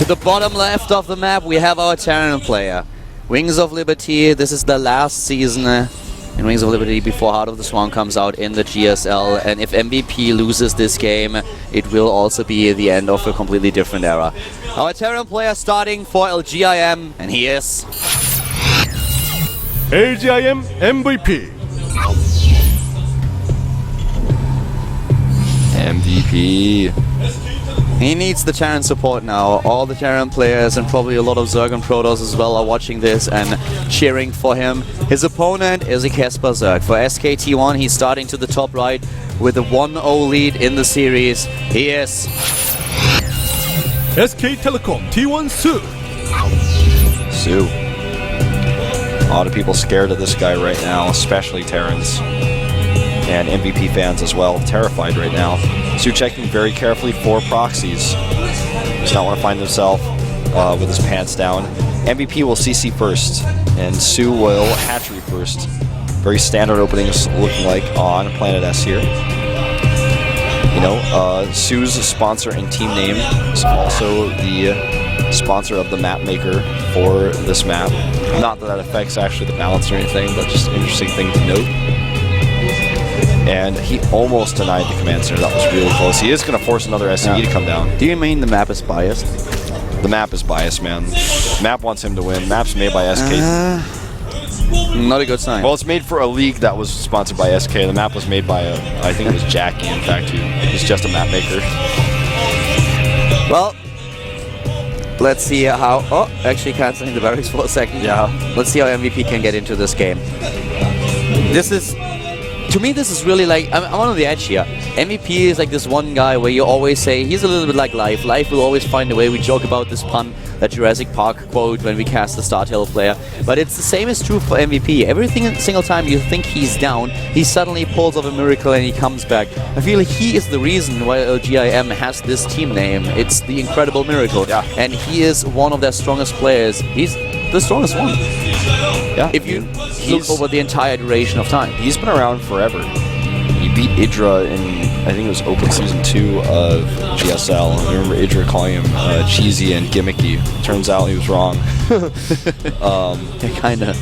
To the bottom left of the map, we have our Terran player. Wings of Liberty, this is the last season in Wings of Liberty before Heart of the Swarm comes out in the GSL. And if MVP loses this game, it will also be the end of a completely different era. Our Terran player starting for LGIM, and he is... LGIM MVP. MVP. He needs the Terran support now. All the Terran players and probably a lot of Zerg and Protoss as well are watching this and cheering for him. His opponent is a Kesper Zerg. For SKT1, he's starting to the top right with a 1-0 lead in the series. He is... SK Telecom T1 Su. Su. A lot of people scared of this guy right now, especially Terrans. And MVP fans as well, terrified right now. Su checking very carefully for proxies. Does not want to find himself with his pants down. MVP will CC first, and Su will hatchery first. Very standard openings looking like on Planet S here. You know, Su's sponsor and team name is also the sponsor of the map maker for this map. Not that that affects actually the balance or anything, but just an interesting thing to note. And he almost denied the command center. That was really close. He is going to force another SCE to come down. Do you mean the map is biased? The map is biased, man. Map wants him to win. Map's made by SK. Not a good sign. Well, it's made for a league that was sponsored by SK. The map was made by, I think it was Jackie, in fact, who's just a map maker. Well, let's see how... Oh, actually cancelling the barracks for a second. Yeah. Let's see how MVP can get into this game. This is... To me, this is really like, I'm on the edge here. MVP is like this one guy where you always say, he's a little bit like Life. Life will always find a way. We joke about this pun, that Jurassic Park quote when we cast the Star Hill player. But it's the same is true for MVP. Every single time you think he's down, he suddenly pulls off a miracle and he comes back. I feel like he is the reason why LGIM has this team name. It's the Incredible Miracle. Yeah. And he is one of their strongest players. He's the strongest one. Yeah. If you look over the entire duration of time. He's been around forever. He beat Idra in, I think it was Open Season 2 of GSL. I remember Idra calling him cheesy and gimmicky. Turns out he was wrong. Kinda.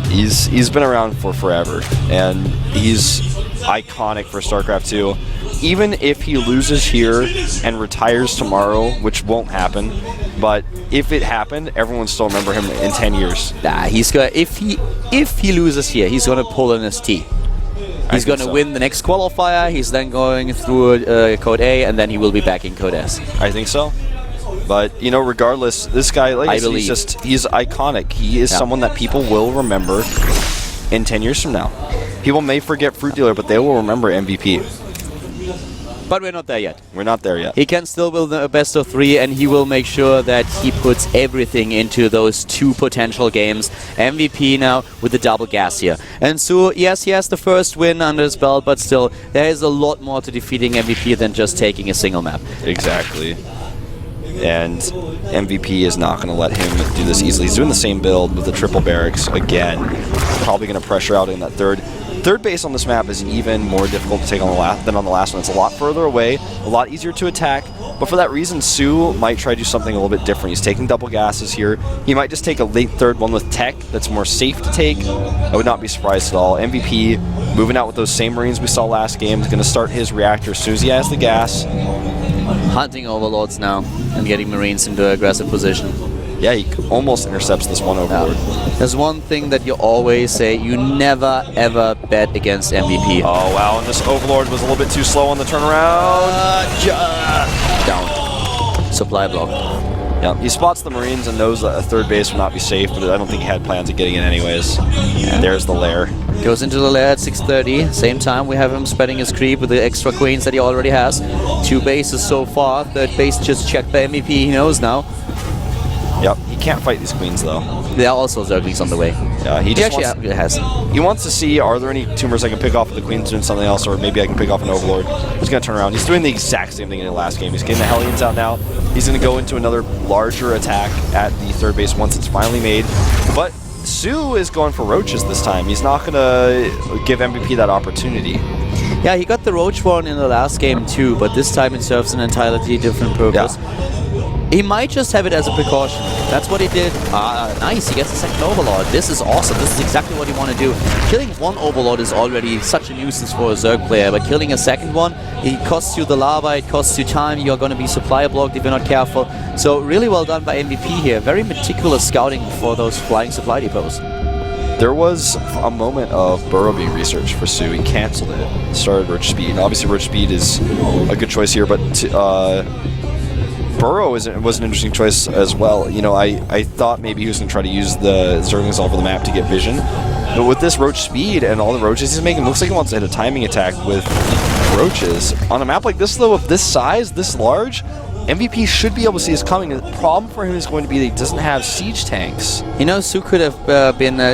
He's been around for forever, and he's iconic for StarCraft 2. Even if he loses here and retires tomorrow, which won't happen, but if it happened, everyone still remember him in 10 years. Nah, he's gonna if he loses here, he's gonna pull an ST. He's gonna win the next qualifier. He's then going through Code A, and then he will be back in Code S. I think so. But, you know, regardless, this guy, like I said, he's iconic. He is someone that people will remember in 10 years from now. People may forget Fruit Dealer, but they will remember MVP. But we're not there yet. We're not there yet. He can still build a best of 3, and he will make sure that he puts everything into those 2 potential games. MVP now with the double gas here. And so, yes, he has the first win under his belt, but still, there is a lot more to defeating MVP than just taking a single map. Exactly. And MVP is not going to let him do this easily. He's doing the same build with the triple barracks again. Probably going to pressure out in that third. Third base on this map is even more difficult to take on than on the last one. It's a lot further away, a lot easier to attack, but for that reason, Su might try to do something a little bit different. He's taking double gases here. He might just take a late third one with tech that's more safe to take. I would not be surprised at all. MVP moving out with those same Marines we saw last game. Is going to start his reactor as soon as he has the gas. Hunting Overlords now and getting Marines into aggressive position. Yeah, he almost intercepts this one Overlord. There's one thing that you always say, you never ever bet against MVP. Oh wow, and this Overlord was a little bit too slow on the turnaround. Down. Supply block. Yeah, he spots the Marines and knows that a third base will not be safe, but I don't think he had plans of getting in anyways. And there's the lair. Goes into the lair at 6:30. Same time, we have him spreading his creep with the extra queens that he already has. 2 bases so far. Third base just checked by MVP, he knows now. Yep, he can't fight these queens though. There are also Zerglings on the way. Yeah, he just he wants to see, are there any tumors I can pick off with the queens doing something else, or maybe I can pick off an Overlord. He's going to turn around. He's doing the exact same thing in the last game. He's getting the Hellions out now. He's going to go into another larger attack at the third base once it's finally made. But Su is going for Roaches this time. He's not going to give MVP that opportunity. Yeah, he got the Roach one in the last game too, but this time it serves an entirely different purpose. Yeah. He might just have it as a precaution. That's what he did. Nice, he gets a second Overlord. This is awesome. This is exactly what you want to do. Killing one Overlord is already such a nuisance for a Zerg player, but killing a second one, it costs you the lava, it costs you time, you're going to be supply blocked if you're not careful. So really well done by MVP here. Very meticulous scouting for those flying supply depots. There was a moment of Burrow being researched for Su. He canceled it, started Roach Speed. And obviously Roach Speed is a good choice here, but Burrow was an interesting choice as well. You know, I thought maybe he was going to try to use the Zerglings all over the map to get vision. But with this Roach Speed and all the Roaches he's making, it looks like he wants to hit a timing attack with Roaches. On a map like this, though, of this size, this large, MVP should be able to see this coming. The problem for him is going to be that he doesn't have siege tanks. You know, Su could have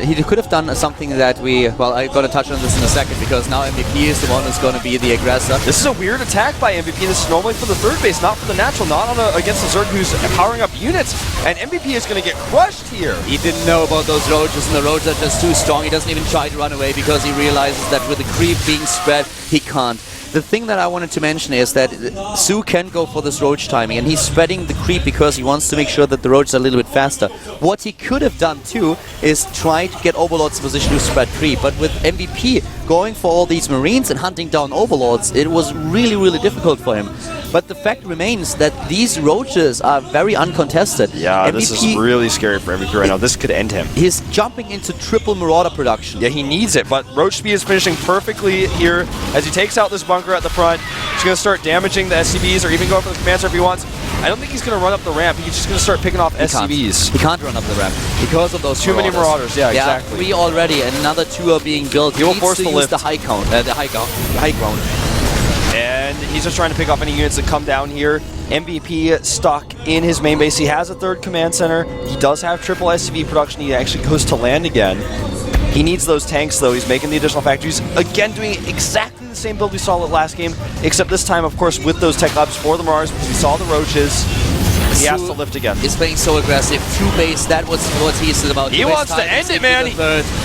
he could have done something that well, I'm going to touch on this in a second, because now MVP is the one who's going to be the aggressor. This is a weird attack by MVP. This is normally for the third base, not for the natural, not against the Zerg who's powering up units. And MVP is going to get crushed here. He didn't know about those Roaches, and the Roaches are just too strong. He doesn't even try to run away because he realizes that with the creep being spread, he can't. The thing that I wanted to mention is that Su can go for this Roach timing, and he's spreading the creep because he wants to make sure that the Roaches are a little bit faster. What he could have done too is try to get Overlords in position to spread creep, but with MVP going for all these Marines and hunting down Overlords, it was really, really difficult for him. But the fact remains that these Roaches are very uncontested. Yeah, MVP, this is really scary for MVP right now. This could end him. He's jumping into triple Marauder production. Yeah, he needs it, but Roach Speed is finishing perfectly here as he takes out this bunker at the front. He's going to start damaging the SCVs or even go for the command center if he wants. I don't think he's going to run up the ramp. He's just going to start picking off SCVs. He can't run up the ramp because of those too many Marauders. Yeah, exactly. 3 already, and another 2 are being built. He will force the lift. The high ground. And he's just trying to pick off any units that come down here. MVP stuck in his main base. He has a third command center. He does have triple SCV production. He actually goes to land again. He needs those tanks, though. He's making the additional factories. Again, doing exactly the same build we saw last game, except this time, of course, with those tech labs for the Marauders, because we saw the Roaches. He has to lift again. He's playing so aggressive. 2 base, that was what he's about. He wants to end it, man.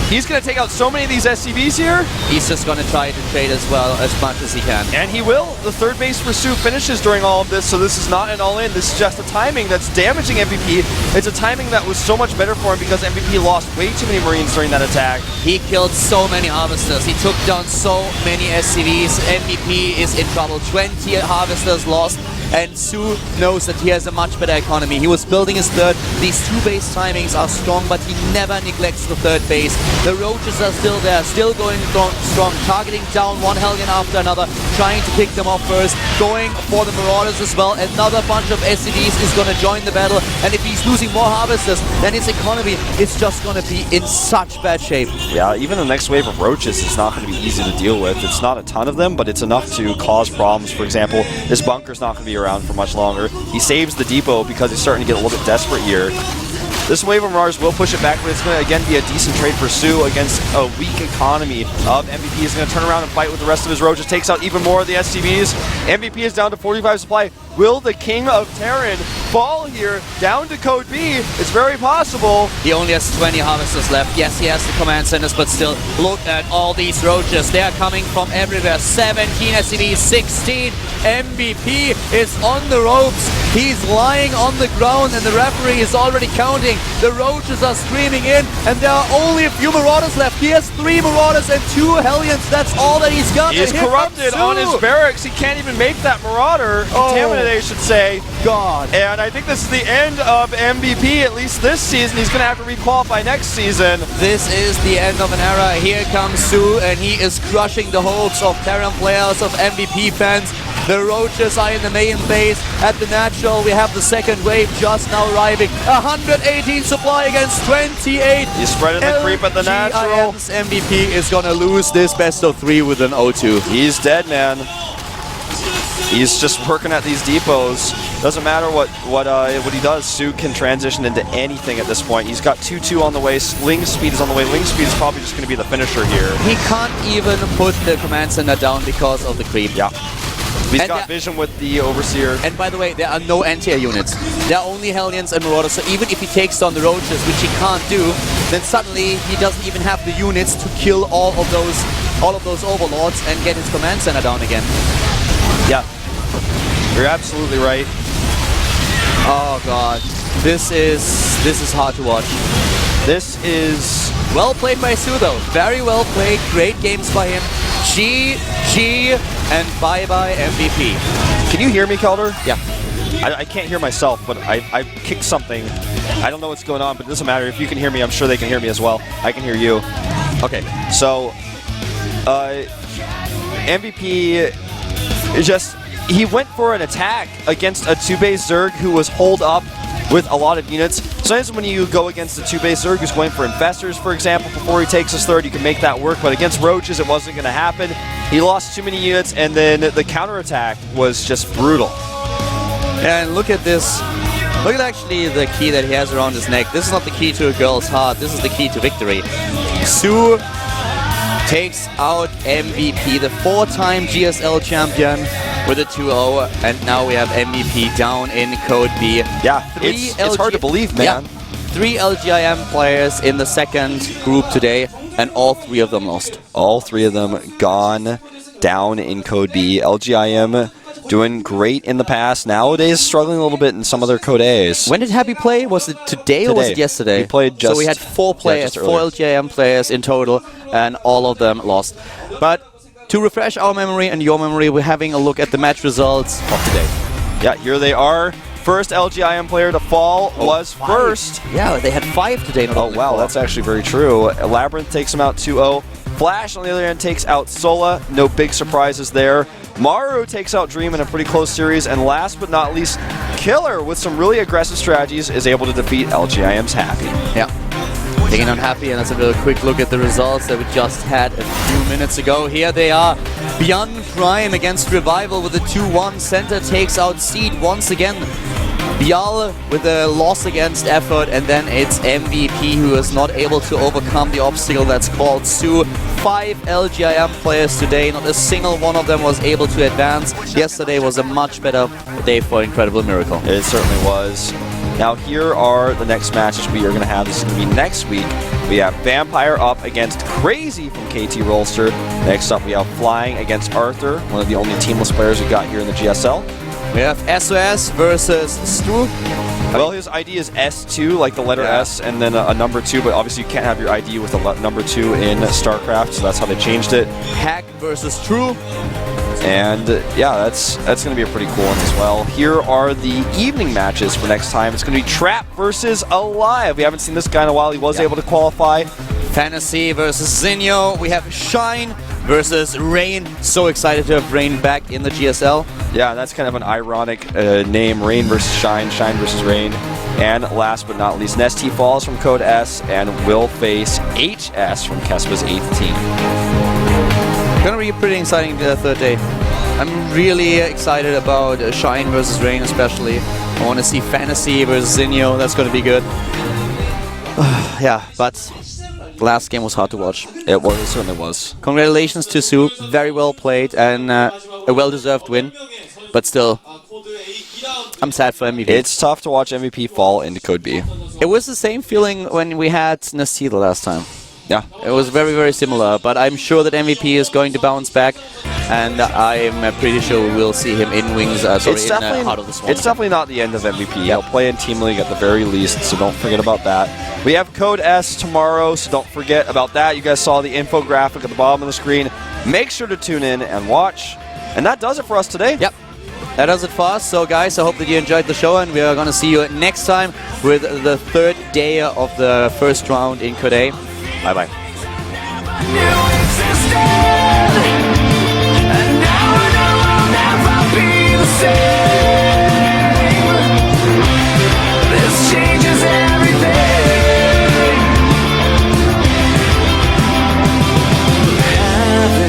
He's going to take out so many of these SCVs here. He's just going to try to trade as well as much as he can. And he will. The third base for Su finishes during all of this, so this is not an all-in. This is just a timing that's damaging MVP. It's a timing that was so much better for him because MVP lost way too many Marines during that attack. He killed so many Harvesters. He took down so many SCVs. MVP is in trouble. 20 Harvesters lost. And Su knows that he has a much better economy. He was building his third. These 2 base timings are strong, but he never neglects the third base. The Roaches are still there, still going strong, targeting down one Hellion after another, trying to pick them off first, going for the Marauders as well. Another bunch of SCVs is going to join the battle, and if he's losing more Harvesters, then his economy is just going to be in such bad shape. Yeah, even the next wave of Roaches is not going to be easy to deal with. It's not a ton of them, but it's enough to cause problems. For example, this bunker's not going to be around for much longer. He saves the depot because he's starting to get a little bit desperate here. This wave of Marauders will push it back, but it's going to again be a decent trade for Su against a weak economy of MVP. He's going to turn around and fight with the rest of his Roaches, takes out even more of the SCVs. MVP is down to 45 supply. Will the King of Terran fall here down to Code B? It's very possible. He only has 20 Harvesters left. Yes, he has the command centers, but still, look at all these Roaches. They are coming from everywhere. 17 SCVs, 16. MVP is on the ropes. He's lying on the ground, and the referee is already counting. The Roaches are streaming in, and there are only a few Marauders left. He has 3 Marauders and 2 Hellions. That's all that he's got. He's corrupted on his barracks. He can't even make that Marauder. Contaminated, I should say. God. And I think this is the end of MVP, at least this season. He's going to have to requalify next season. This is the end of an era. Here comes Su, and he is crushing the hopes of Terran players, of MVP fans. The Roaches are in the main base. At the natural, we have the second wave just now arriving. 118 supply against 28. He's spreading the creep at the natural. LGIM's MVP is going to lose this best of 3 with an 0-2. He's dead, man. He's just working at these depots. Doesn't matter what he does. Su can transition into anything at this point. He's got 2-2 on the way. Ling Speed is on the way. Ling Speed is probably just going to be the finisher here. He can't even put the command center down because of the creep. Yeah. He's got vision with the Overseer. And by the way, there are no anti-air units. There are only Hellions and Marauders, so even if he takes down the Roaches, which he can't do, then suddenly he doesn't even have the units to kill all of those Overlords and get his command center down again. Yeah. You're absolutely right. Oh god, this is hard to watch. This is... Well played by Su though, very well played, great games by him. GG and bye-bye MVP. Can you hear me, Kelder? Yeah. I can't hear myself, but I kicked something. I don't know what's going on, but it doesn't matter. If you can hear me, I'm sure they can hear me as well. I can hear you. Okay, so MVP is just... He went for an attack against a 2-base Zerg who was holed up with a lot of units. Sometimes when you go against a 2-base Zerg who's going for Infestors, for example, before he takes his third, you can make that work, but against Roaches, it wasn't going to happen. He lost too many units, and then the counterattack was just brutal. And look at this. Look at actually the key that he has around his neck. This is not the key to a girl's heart, this is the key to victory. Su takes out MVP, the 4-time GSL champion, with a 2-0, and now we have MVP down in Code B. Yeah, it's hard to believe, man. Yeah, 3 LGIM players in the second group today, and all 3 of them lost. All 3 of them gone down in Code B. LGIM doing great in the past. Nowadays, struggling a little bit in some of their Code A's. When did Happy play? Was it today or was it yesterday? He played just... So we had 4 players, yeah, 4 LGIM players in total, and all of them lost. But to refresh our memory and your memory, we're having a look at the match results of today. Yeah, here they are. First LGIM player to fall was 5. first. Yeah, they had 5 today. Not only wow, 4. that's actually very true. Labyrinth takes him out 2-0. Flash, on the other hand, takes out Sola. No big surprises there. Maru takes out Dream in a pretty close series. And last but not least, Killer, with some really aggressive strategies, is able to defeat LGIM's Happy. Yeah. Taking on Happy, and that's a real quick look at the results that we just had a few minutes ago. Here they are. Beyond Prime against Revival with a 2-1. Center takes out Seed once again. Bial with a loss against Effort, and then it's MVP who is not able to overcome the obstacle that's called Su. 5 LGIM players today, not a single one of them was able to advance. Yesterday was a much better day for Incredible Miracle. It certainly was. Now here are the next matches we are going to have. This is going to be next week. We have Vampire up against Crazy from KT Rolster. Next up we have Flying against Arthur, one of the only teamless players we got here in the GSL. We have SOS versus Stu. Well, his ID is S2, like the letter S, and then a number 2, but obviously you can't have your ID with a number 2 in StarCraft, so that's how they changed it. Hack versus True. And yeah, that's going to be a pretty cool one as well. Here are the evening matches for next time. It's going to be Trap versus Alive. We haven't seen this guy in a while. He was able to qualify. Fantasy versus Zinio. We have Shine versus Rain. So excited to have Rain back in the GSL. Yeah, that's kind of an ironic name. Rain versus Shine, Shine versus Rain. And last but not least, Nesty Falls from Code S and will face HS from Kespa's 8th team. Gonna be a pretty exciting third day. I'm really excited about Shine versus Rain especially. I want to see Fantasy versus Zinio. That's gonna be good. Yeah, but the last game was hard to watch. It was, it certainly was. Congratulations to Su. Very well played and a well-deserved win. But still, I'm sad for MVP. It's tough to watch MVP fall into Code B. It was the same feeling when we had Nasir the last time. Yeah. It was very, very similar, but I'm sure that MVP is going to bounce back, and I'm pretty sure we will see him in Wings, Heart of the Swan. It's definitely not the end of MVP. He'll play in Team League at the very least, so don't forget about that. We have Code S tomorrow, so don't forget about that. You guys saw the infographic at the bottom of the screen. Make sure to tune in and watch. And that does it for us today. Yep. That does it for us. So guys, I hope that you enjoyed the show, and we are going to see you next time with the third day of the first round in Code A. Bye-bye. You existed.